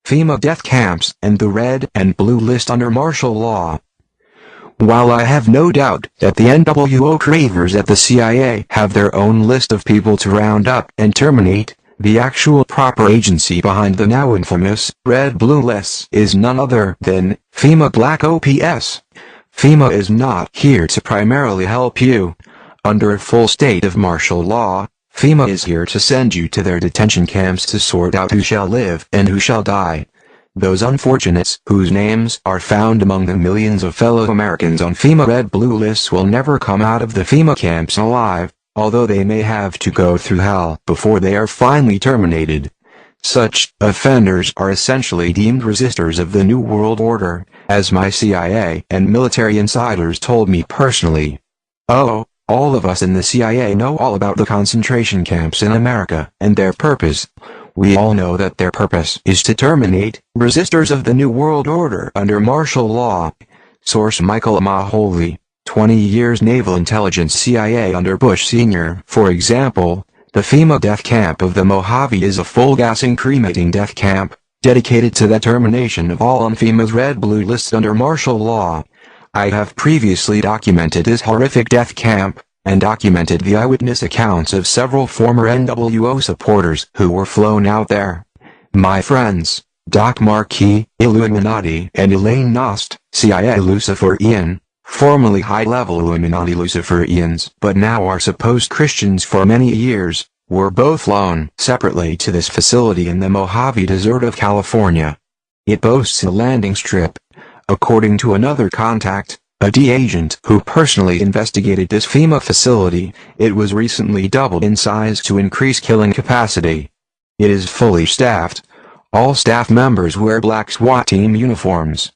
FEMA death camps, and the red and blue list under martial law. While I have no doubt that the NWO cravers at the CIA have their own list of people to round up and terminate, the actual proper agency behind the now infamous red-blue lists is none other than FEMA Black Ops. FEMA is not here to primarily help you. Under a full state of martial law, FEMA is here to send you to their detention camps to sort out who shall live and who shall die. Those unfortunates whose names are found among the millions of fellow Americans on FEMA red-blue lists will never come out of the FEMA camps alive, although they may have to go through hell before they are finally terminated. Such offenders are essentially deemed resistors of the New World Order, as my CIA and military insiders told me personally. Oh, all of us in the CIA know all about the concentration camps in America and their purpose. We all know that their purpose is to terminate resistors of the New World Order under martial law. Source: Michael Mahoney, 20 years Naval Intelligence CIA under Bush Sr. For example, the FEMA death camp of the Mojave is a full-gassing cremating death camp, dedicated to the termination of all on FEMA's red-blue lists under martial law. I have previously documented this horrific death camp, and documented the eyewitness accounts of several former NWO supporters who were flown out there. My friends, Doc Marquis, Illuminati, and Elaine Nost, CIA Luciferian, formerly high-level Illuminati Luciferians, but now are supposed Christians for many years, were both flown separately to this facility in the Mojave Desert of California. It boasts a landing strip. According to another contact, a D agent who personally investigated this FEMA facility, it was recently doubled in size to increase killing capacity. It is fully staffed. All staff members wear black SWAT team uniforms.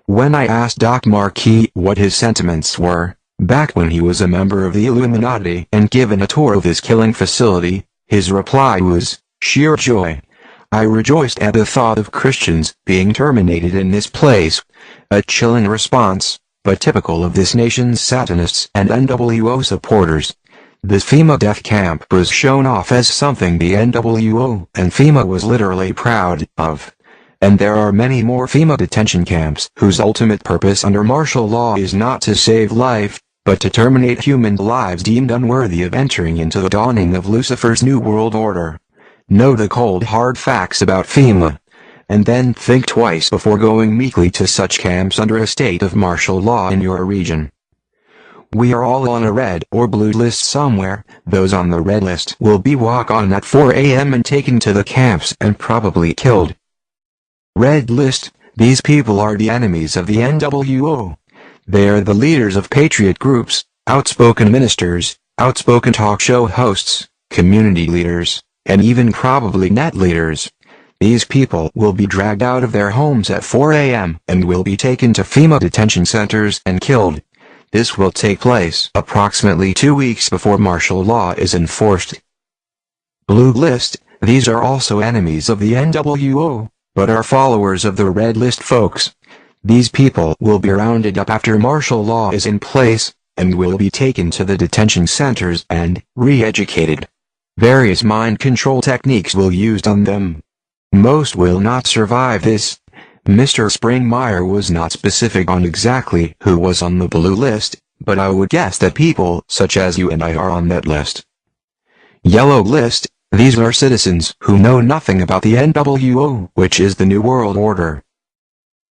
When I asked Doc Marquis what his sentiments were, back when he was a member of the Illuminati and given a tour of this killing facility, his reply was, "Sheer joy. I rejoiced at the thought of Christians being terminated in this place." A chilling response, but typical of this nation's Satanists and NWO supporters. This FEMA death camp was shown off as something the NWO and FEMA was literally proud of. And there are many more FEMA detention camps whose ultimate purpose under martial law is not to save life, but to terminate human lives deemed unworthy of entering into the dawning of Lucifer's New World Order. Know the cold hard facts about FEMA, and then think twice before going meekly to such camps under a state of martial law in your region. We are all on a red or blue list somewhere. Those on the red list will be walked on at 4 a.m. and taken to the camps and probably killed. Red list: these people are the enemies of the NWO. They are the leaders of patriot groups, outspoken ministers, outspoken talk show hosts, community leaders, and even probably net leaders. These people will be dragged out of their homes at 4 a.m. and will be taken to FEMA detention centers and killed. This will take place approximately 2 weeks before martial law is enforced. Blue list: these are also enemies of the NWO, but are followers of the red list folks. These people will be rounded up after martial law is in place, and will be taken to the detention centers and re-educated. Various mind control techniques will be used on them. Most will not survive this. Mr. Springmeyer was not specific on exactly who was on the blue list, but I would guess that people such as you and I are on that list. Yellow list: these are citizens who know nothing about the NWO, which is the New World Order,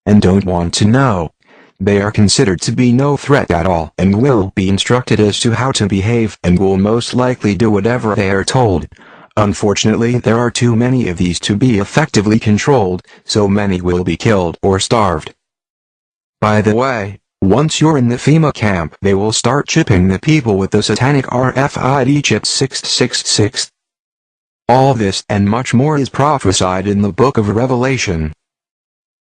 and don't want to know. They are considered to be no threat at all and will be instructed as to how to behave and will most likely do whatever they are told. Unfortunately, there are too many of these to be effectively controlled, so many will be killed or starved. By the way, once you're in the FEMA camp, they will start chipping the people with the satanic RFID chip 666. All this and much more is prophesied in the book of Revelation.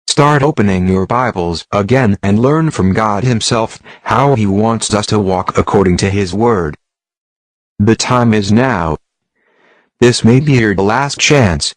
Start opening your Bibles again and learn from God Himself how He wants us to walk according to His Word. The time is now. This may be your last chance